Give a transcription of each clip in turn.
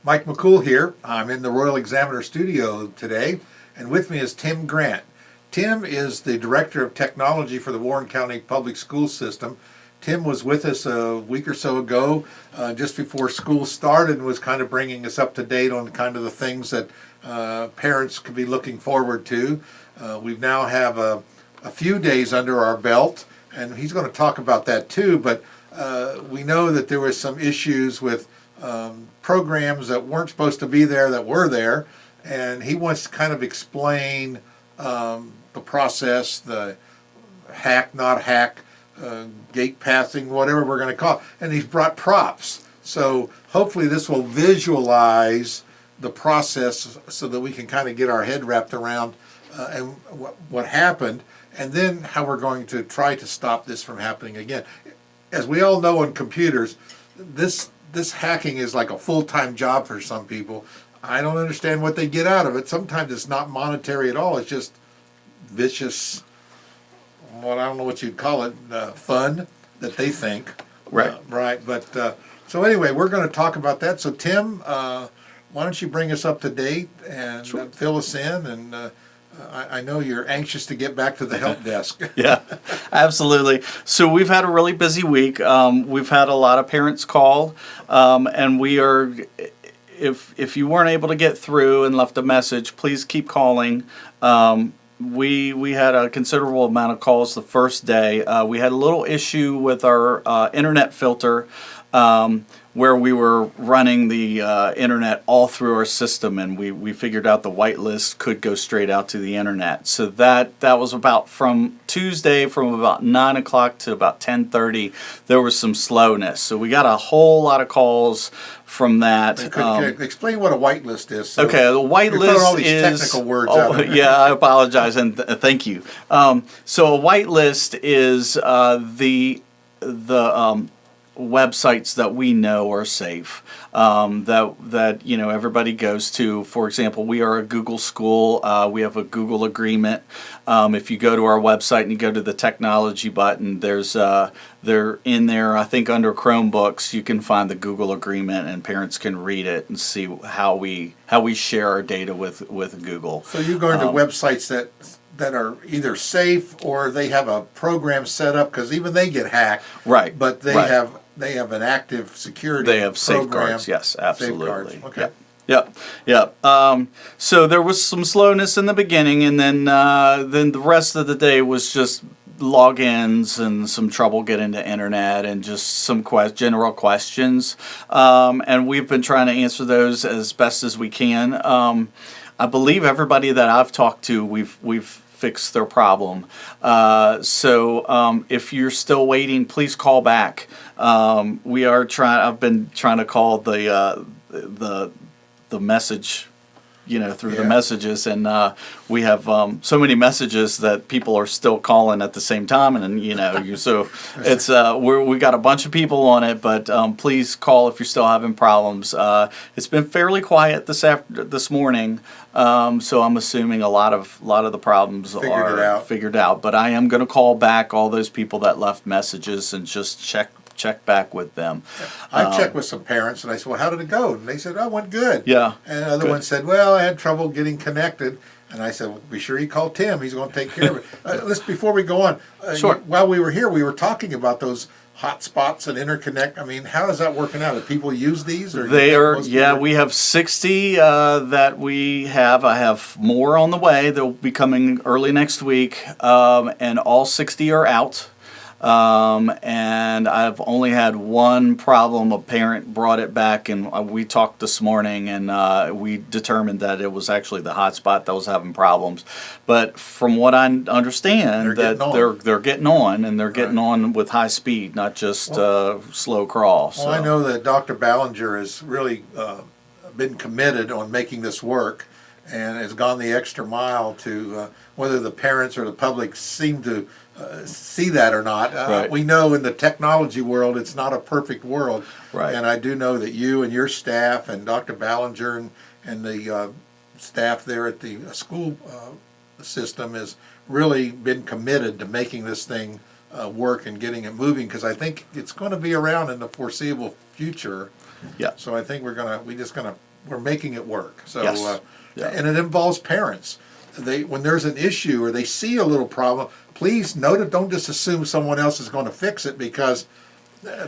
Mike McCool here. I'm in the Royal Examiner studio today, and with me is Tim Grant. Tim is the Director of Technology for the Warren County Public School System. Tim was with us a week or so ago, just before school started, and was kind of bringing us up to date on kind of the things that parents could be looking forward to. We now have a few days under our belt, and he's going to talk about that too, but we know that there was some issues with programs that weren't supposed to be there that were there, and he wants to kind of explain the process, the hack, not hack, gate passing, whatever we're going to call it. And he's brought props. So hopefully this will visualize the process so that we can kind of get our head wrapped around and what happened, and then how we're going to try to stop this from happening again. As we all know in computers, this hacking is like a full-time job for some people. I don't understand what they get out of it. Sometimes it's not monetary at all. It's just vicious, well, I don't know what you'd call it, fun that they think. Right. Right. But so anyway, we're going to talk about that. So Tim, why don't you bring us up to date and fill us in? And I know you're anxious to get back to the help desk. Yeah, absolutely. So we've had a really busy week. We've had a lot of parents call, and we are. If you weren't able to get through and left a message, please keep calling. We had a considerable amount of calls the first day. We had a little issue with our internet filter, where we were running the internet all through our system, and we figured out the whitelist could go straight out to the internet. So that was about from Tuesday, from about 9 o'clock to about 10:30, there was some slowness. So we got a whole lot of calls from that. Explain what a whitelist is. So okay, the whitelist all these is technical words out of yeah, I apologize, and thank you. So a whitelist is the websites that we know are safe, that everybody goes to. For example, we are a Google school. We have a Google agreement. If you go to our website and you go to the technology button, they're in there. I think under Chromebooks you can find the Google agreement, and parents can read it and see how we share our data with Google. So you go into websites that are either safe or they have a program set up, because even they get hacked. Right. But they have an active security program. They have safeguards. Yes, absolutely. Safeguards. Okay. Yep. So there was some slowness in the beginning, and then the rest of the day was just logins and some trouble getting to internet and just some general questions. And we've been trying to answer those as best as we can. I believe everybody that I've talked to, we've fixed their problem. So if you're still waiting, please call back. We are trying. I've been trying to call the message, through the messages, and we have so many messages that people are still calling at the same time, and so it's we got a bunch of people on it, but please call if you're still having problems. It's been fairly quiet this morning, so I'm assuming a lot of the problems are figured out. But I am going to call back all those people that left messages and just check back with them. I checked with some parents, and I said, well, how did it go? And they said, oh, it went good. Yeah. And another one said, well, I had trouble getting connected. And I said, well, be sure you call Tim. He's going to take care of it. Before we go on, while we were here, we were talking about those hotspots and interconnect. I mean, how is that working out? Do people use these? Or they are, we have 60 that we have. I have more on the way. They'll be coming early next week, and all 60 are out. And I've only had one problem. A parent brought it back, and we talked this morning, and we determined that it was actually the hotspot that was having problems. But from what I understand, they're getting on, and they're getting on with high speed, not just slow crawl. Well, I know that Dr. Ballinger has really been committed on making this work, and has gone the extra mile to whether the parents or the public seem to see that or not. We know in the technology world it's not a perfect world, and I do know that you and your staff and Dr. Ballinger and the staff there at the school system has really been committed to making this thing work and getting it moving, because I think it's going to be around in the foreseeable future. Yeah. So I think we're we're making it work. So, Yes. Yeah. and it involves parents. When there's an issue or they see a little problem, please note it. Don't just assume someone else is going to fix it, because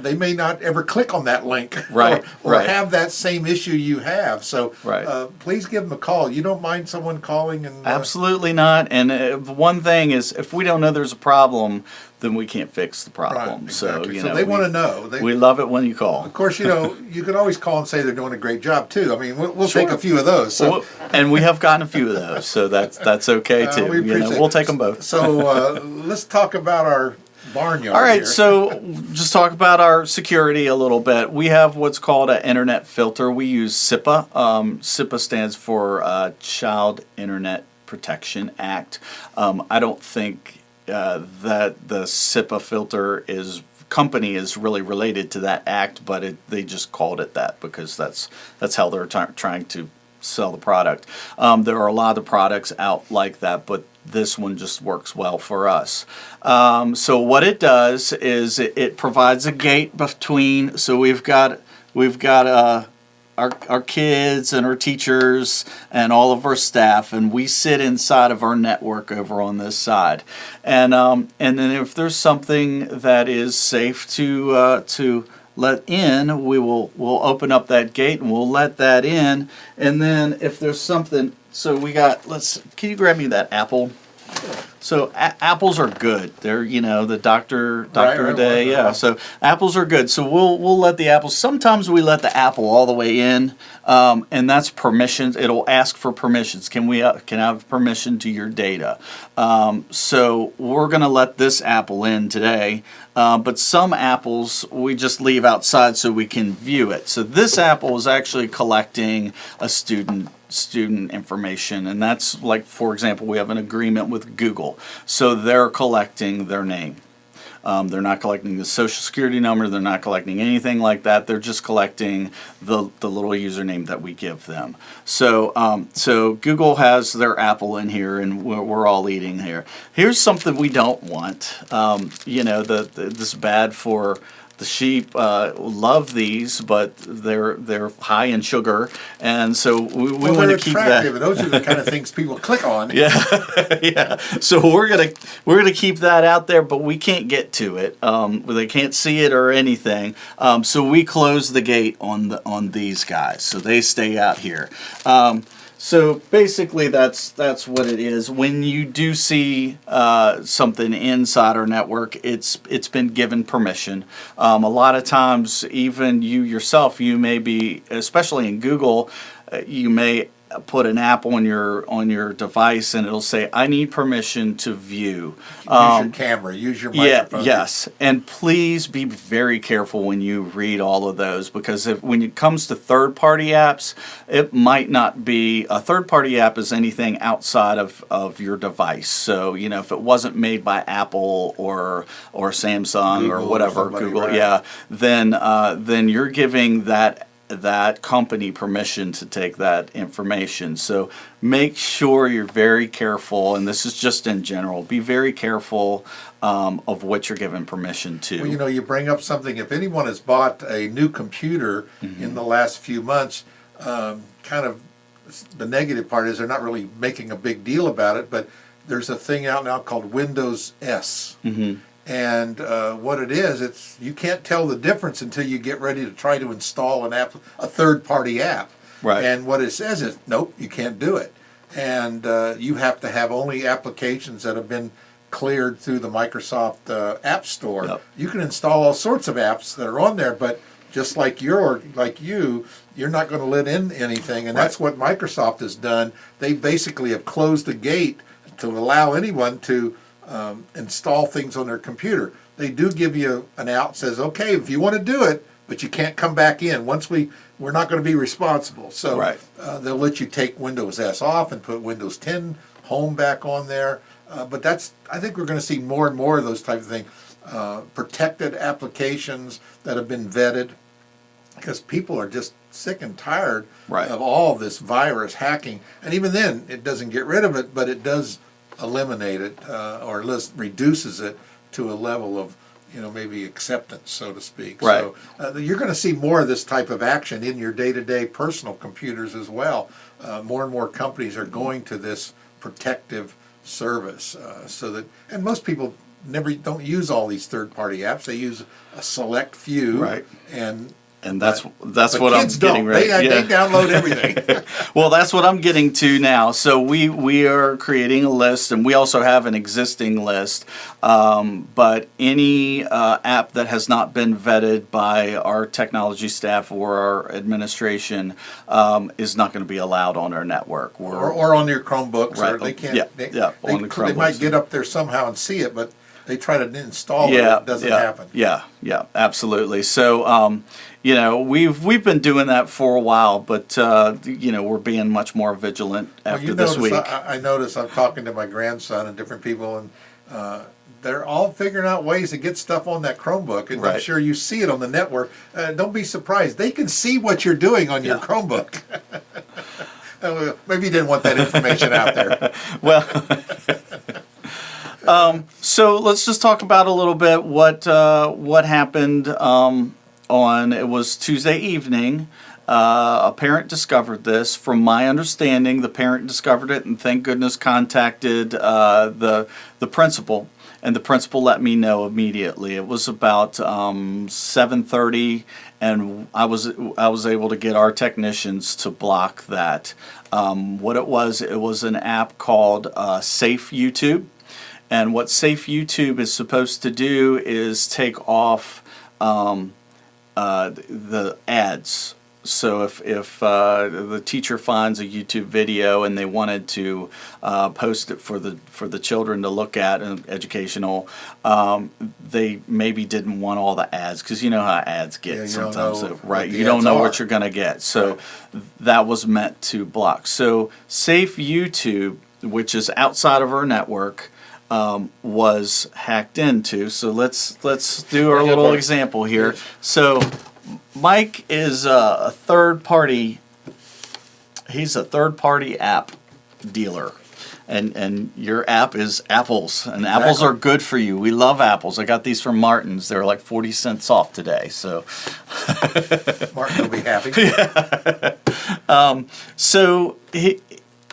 they may not ever click on that link, Right, or right. have that same issue you have. So Right. please give them a call. You don't mind someone calling and Absolutely not. And one thing is, if we don't know there's a problem, then we can't fix the right, problem. exactly. So So they want to know. we love it when you call. Of course, you can always call and say they're doing a great job too. I mean, we'll Sure. take a few of those. So Well, and we have gotten a few of those, so that's okay too. we appreciate We'll it. take them both. So let's talk about our barnyard. All right, here. so just talk about our security a little bit. We have what's called an internet filter. We use SIPA. SIPA stands for Child Internet Protection Act. I don't think that the SIPA filter company is really related to that act, but they just called it that because that's how they're trying to sell the product. There are a lot of products out like that, but this one just works well for us. So what it does is it provides a gate between. So we've got our kids and our teachers and all of our staff, and we sit inside of our network over on this side. And then if there's something that is safe to let in, we'll open up that gate and we'll let that in. And then if there's something, so we got, can you grab me that apple? So apples are good. They're the doctor Right, day. right. Yeah. So apples are good. So we'll let the apples. Sometimes we let the apple all the way in, and that's permissions. It'll ask for permissions. Can I have permission to your data? So we're gonna let this apple in today. But some apples we just leave outside so we can view it. So this apple is actually collecting a student information, and that's like, for example, we have an agreement with Google, so they're collecting their name. They're not collecting the social security number, they're not collecting anything like that, they're just collecting the little username that we give them. So Google has their apple in here, and we're all eating here. Here's something we don't want. This is bad for the sheep. Love these, but they're high in sugar, and so we want to keep that. And those are the kind of things people click on. Yeah, yeah. So we're gonna keep that out there, but we can't get to it. They can't see it or anything. So we close the gate on these guys, so they stay out here. So basically, that's what it is. When you do see something inside our network, it's been given permission. A lot of times, even you yourself, you may be, especially in Google, you may put an app on your device, and it'll say, "I need permission to view." Use your camera. Use your microphone. Yes, and please be very careful when you read all of those, because when it comes to third-party apps, it might not be a third-party app is anything outside of your device. So if it wasn't made by Apple or Samsung Google or whatever, somebody, Google, right. yeah, then you're giving that company permission to take that information. So make sure you're very careful, and this is just in general, be very careful of what you're giving permission to. Well, you bring up something. If anyone has bought a new computer in the last few months, kind of the negative part is they're not really making a big deal about it, but there's a thing out now called Windows S. And what it is, you can't tell the difference until you get ready to try to install a third-party app. Right. And what it says is, nope, you can't do it. And you have to have only applications that have been cleared through the Microsoft App Store. Yep. You can install all sorts of apps that are on there, but just like you're not going to let in anything. And that's what Microsoft has done. They basically have closed the gate to allow anyone to install things on their computer. They do give you an out, says, okay, if you want to do it, but you can't come back in. Once we're not going to be responsible. So they'll let you take Windows S off and put Windows 10 Home back on there. But I think we're going to see more and more of those type of things. Protected applications that have been vetted, because people are just sick and tired of all this virus hacking. And even then, it doesn't get rid of it, but it does eliminate it, or at least reduces it to a level of maybe acceptance, so to speak. Right. So you're going to see more of this type of action in your day-to-day personal computers as well. More and more companies are going to this protective service, so that, and most people don't use all these third-party apps. They use a select few, Right. And that's but what I'm kids getting don't. ready. They download everything. Well, that's what I'm getting to now. So we are creating a list, and we also have an existing list. But any app that has not been vetted by our technology staff or our administration is not going to be allowed on our network. or on your Chromebooks, Right. or they can't. Yeah, They, yeah, they, on the they might Chromebooks. get up there somehow and see it, but they try to install it. Yeah, It doesn't yeah, happen. Yeah, absolutely. So, we've been doing that for a while, but we're being much more vigilant after this week. I notice I'm talking to my grandson and different people, and they're all figuring out ways to get stuff on that Chromebook. And I'm Right. sure you see it on the network. Don't be surprised; they can see what you're doing on your Yeah. Chromebook. Maybe you didn't want that information out there. Well, so let's just talk about a little bit what happened on, it was Tuesday evening. A parent discovered this. From my understanding, the parent discovered it and thank goodness contacted the principal, and the principal let me know immediately. It was about 7:30, and I was able to get our technicians to block that. What it was an app called Safe YouTube. And what Safe YouTube is supposed to do is take off the ads. So if the teacher finds a YouTube video and they wanted to post it for the children to look at and educational, they maybe didn't want all the ads, because you know how ads get Yeah, you sometimes. don't know Right, what the you don't ads know are. what you're going to get. So that was meant to block. So Safe YouTube, which is outside of our network, was hacked into. So let's do our little example here. So Mike is a third party. He's a third party app dealer, and your app is apples, and apples are good for you. We love apples. I got these from Martin's. They're like 40 cents off today. So Martin will be happy.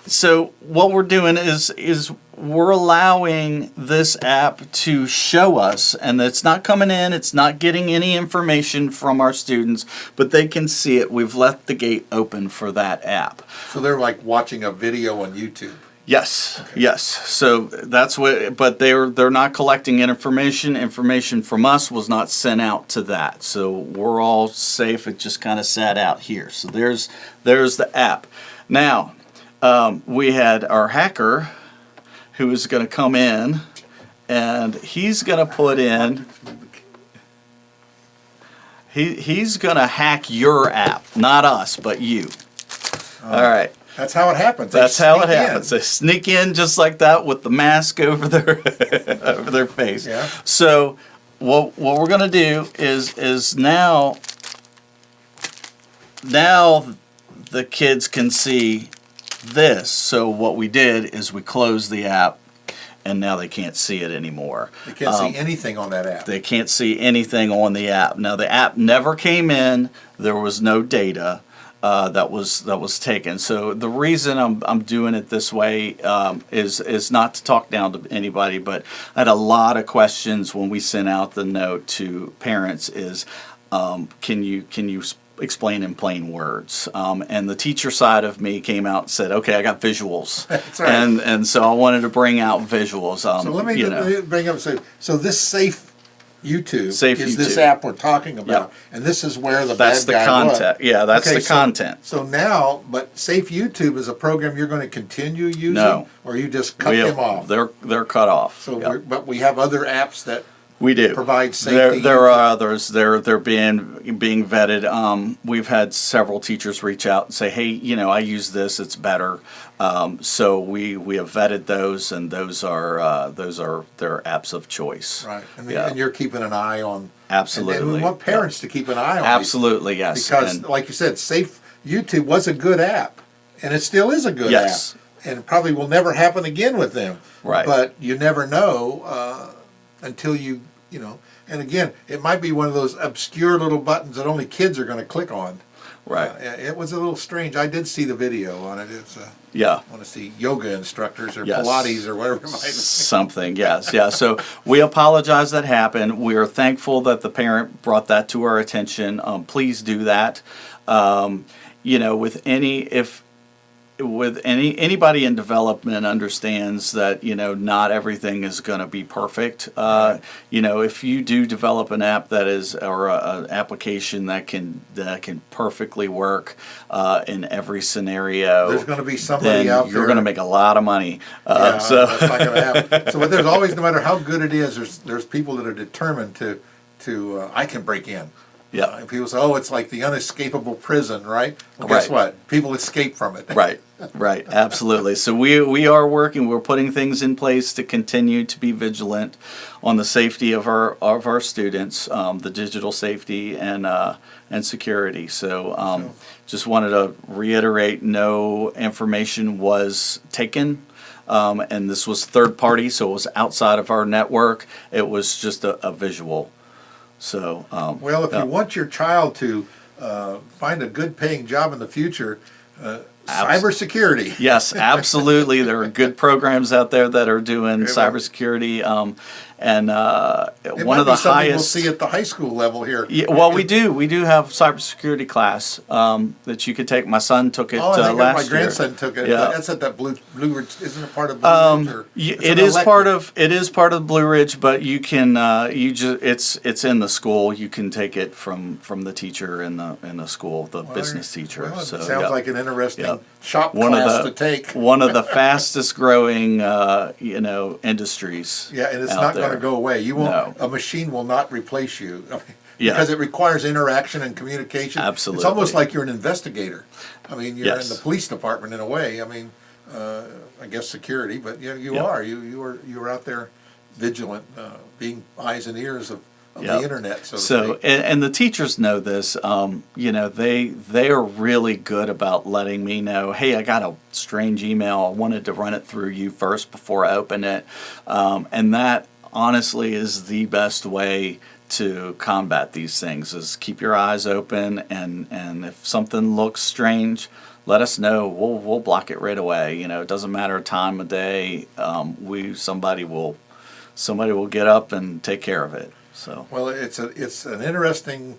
So what we're doing is we're allowing this app to show us, and it's not coming in, it's not getting any information from our students, but they can see it. We've left the gate open for that app. So they're like watching a video on YouTube. Yes, yes. So that's what, but they're not collecting information. Information from us was not sent out to that. So we're all safe. It just kind of sat out here. So there's the app. Now, we had our hacker who is going to come in, and he's going to put in, he's going to hack your app, not us, but you. All right. That's how it happens. That's how it happens. They sneak in just like that with the mask over their over their face. Yeah. So what we're going to do is now the kids can see this. So what we did is we closed the app, and now they can't see it anymore. They can't see anything on that app. They can't see anything on the app. Now the app never came in. There was no data that was taken. So the reason I'm doing it this way is not to talk down to anybody, but I had a lot of questions when we sent out the note to parents. Is can you explain in plain words? And the teacher side of me came out and said, okay, I got visuals. That's right. And so I wanted to bring out visuals. So let me bring up, so this Safe YouTube Safe is this YouTube. app we're talking about. Yep. And this is where the That's bad the guy content. was. Yeah, that's Okay, the content. So now, but Safe YouTube is a program you're going to continue using? No. Or you just cut them off? They're cut off. So, Yep. but we have other apps that We do provide safety. There are others. They're being vetted. We've had several teachers reach out and say, "Hey, I use this. It's better." So we have vetted those, and those are their apps of choice. Right, and, Yeah. and you're keeping an eye on. Absolutely. And we want parents to keep an eye on. Absolutely, yes. Because, And- like you said, Safe YouTube was a good app, and it still is a good Yes. app, and it probably will never happen again with them. Right. But you never know until you And again, it might be one of those obscure little buttons that only kids are going to click on. Right. It was a little strange. I did see the video on it. It's Yeah. I want to see yoga instructors or Yes. Pilates or whatever it might be. Something, yes, yeah. So we apologize that happened. We are thankful that the parent brought that to our attention. Please do that. With anybody in development understands that not everything is going to be perfect. If you do develop an app that is or an application that can perfectly work in every scenario, There's going to be somebody then out there. you're going to make a lot of money. That's not going to happen. So, but there's always, no matter how good it is, there's people that are determined to I can break in. Yeah. And people say, oh, it's like the unescapable prison, right? Well, guess Right. what? People escape from it. Right, absolutely. So we are working. We're putting things in place to continue to be vigilant on the safety of our students, the digital safety and security. So just wanted to reiterate: no information was taken. And this was third party, so it was outside of our network. It was just a visual. So Well, if you want your child to find a good paying job in the future, cybersecurity. Yes, absolutely. There are good programs out there that are doing cybersecurity, and It one might of the be something highest. we'll see at the high school level here. Yeah, well, we do have cybersecurity class that you could take. My son took it Oh, I think last my year. grandson took it. Yeah. That's at that Blue Ridge. Isn't it part of Blue Ridge? Or It is part of Blue Ridge, but you can it's in the school. You can take it from the teacher in the school, the business teacher. Well, it So sounds yeah. like an interesting Yeah. shop One of class the to take. one of the fastest growing industries. Yeah, and it's out not going there. to go away. You won't. No. A machine will not replace you. I mean, Yeah. Because it requires interaction and communication. Absolutely. It's almost like you're an investigator. I mean, you're Yes. in the police department in a way. I mean, I guess security, but you Yep. are. You are out there vigilant, being eyes and ears of Yep. the internet. So, to So, speak. and the teachers know this. They are really good about letting me know, hey, I got a strange email. I wanted to run it through you first before I open it. And that honestly is the best way to combat these things: is keep your eyes open, and if something looks strange, let us know. We'll block it right away. It doesn't matter time of day. Somebody will get up and take care of it. So. Well, it's an interesting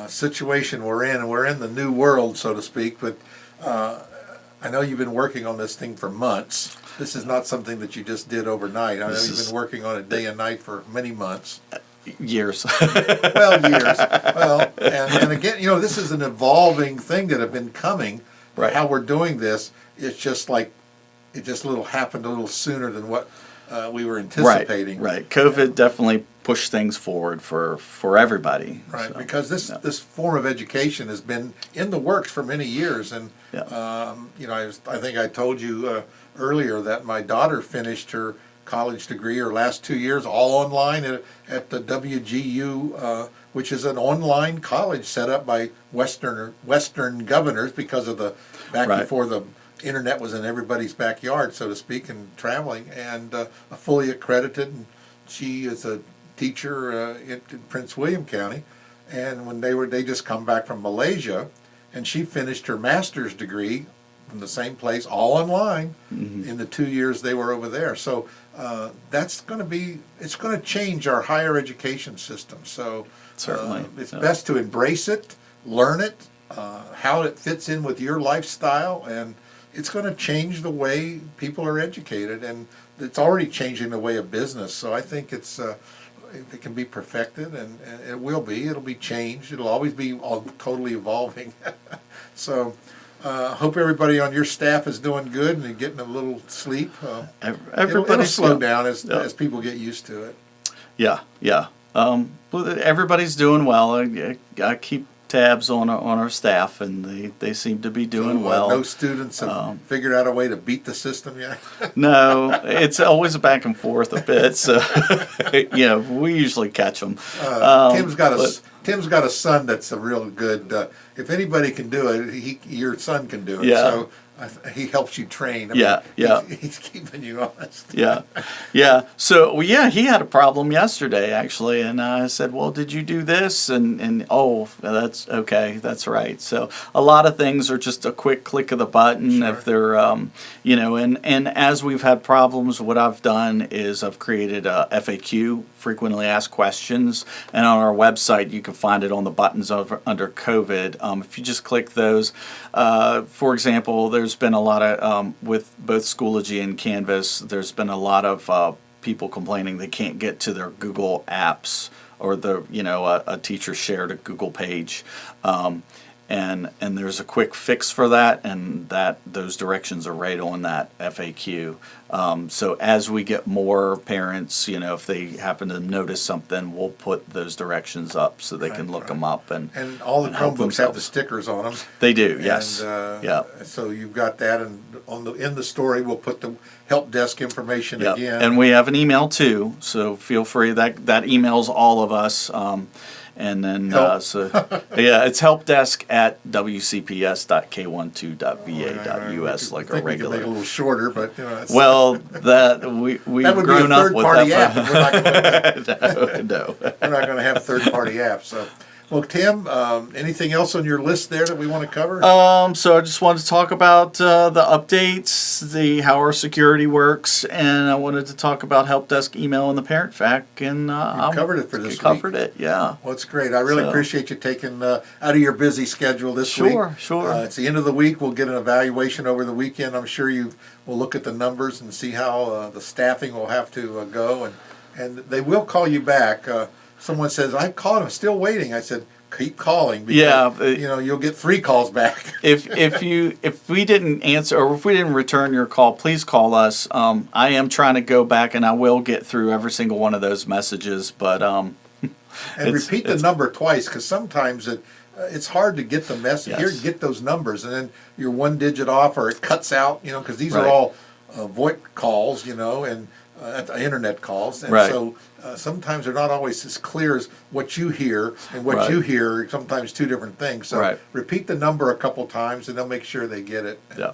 situation we're in, and we're in the new world, so to speak. But I know you've been working on this thing for months. This is not something that you just did overnight. I know you've been working on it day and night for many months. Years. Well, years. Well, and again, this is an evolving thing that have been coming. Right. How we're doing this, it's just like it just happened a little sooner than what we were anticipating. Right. COVID definitely pushed things forward for everybody. Right, So, because this yeah. this form of education has been in the works for many years, and Yeah. I think I told you earlier that my daughter finished her college degree her last 2 years all online at the WGU, which is an online college set up by Western governors because of the back Right. before the internet was in everybody's backyard, so to speak, and traveling, and fully accredited. And she is a teacher in Prince William County, and when they just come back from Malaysia, and she finished her master's degree from the same place, all online, in the 2 years they were over there. So it's going to change our higher education system. So Certainly, it's yeah. best to embrace it, learn it, how it fits in with your lifestyle, and it's going to change the way people are educated, and it's already changing the way of business. So I think it can be perfected, and it will be. It'll be changed. It'll always be totally evolving. So hope everybody on your staff is doing good and getting a little sleep. It'll Everybody's slow down as Yeah. people get used to it. Yeah. Well, everybody's doing well. I keep tabs on our staff, and they seem to be doing So, well. no students have figured out a way to beat the system yet. No, it's always a back and forth a bit. So, we usually catch them. Tim's got a son that's a real good. If anybody can do it, your son can do it. Yeah. So he helps you train. I Yeah, yeah. He's keeping you honest. Yeah, yeah. So yeah, he had a problem yesterday actually, and I said, "Well, did you do this?" And oh, that's okay, that's right. So a lot of things are just a quick click of the button Sure. if they're, and as we've had problems, what I've done is I've created a FAQ, frequently asked questions, and on our website you can find it on the buttons under COVID. If you just click those, for example, there's been a lot of with both Schoology and Canvas. There's been a lot of people complaining they can't get to their Google apps or a teacher shared a Google page. And there's a quick fix for that, and those directions are right on that FAQ. So as we get more parents, if they happen to notice something, we'll put those directions up so they can look them up and all the help Chromebooks have the themselves. stickers on them. They do, yes. Yeah. So you've got that, and in the story we'll put the help desk information Yep. again. And we have an email too, so feel free. That emails all of us. And then, it's helpdesk at wcps.k12.va.us, like our I think we can regular. make it a little shorter, but it's, Well, we've that would be a grown up with third-party that. app. And No. we're not going to have third-party apps. So, well, Tim, anything else on your list there that we want to cover? So I just wanted to talk about the updates, how our security works, and I wanted to talk about help desk email and the parent fact. And covered it for this week. Covered it, yeah. Well, it's great. I really appreciate you taking out of your busy schedule this week. Sure. It's the end of the week. We'll get an evaluation over the weekend. I'm sure you will look at the numbers and see how the staffing will have to go, and they will call you back. Someone says, "I called. I'm still waiting." I said, "Keep calling because you'll get 3 calls back." if we didn't answer or if we didn't return your call, please call us. I am trying to go back and I will get through every single one of those messages, but and repeat the number twice, because sometimes it's hard to get the message. Yes. Here, get those numbers, and then you're 1 digit off, or it cuts out. Because these are Right. all VoIP calls, and internet calls, and Right. so sometimes they're not always as clear as what you hear, and what you hear are sometimes 2 different things. So Right. repeat the number a couple times, and they'll make sure they get it and Yeah.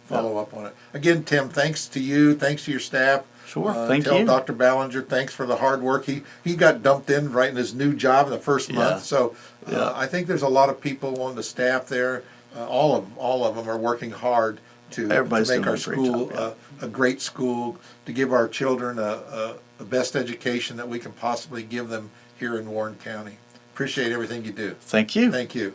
follow up on it. Again, Tim, thanks to you, thanks to your staff. Sure, thank tell you. Dr. Ballinger thanks for the hard work. He got dumped in right in his new job in the first month. So I think there's a lot of people on the staff there. All of them are working hard to Everybody's make doing our a great school job, a great school, to give our children the best education that we can possibly give them here in Warren County. Appreciate everything you do. thank you. Thank you.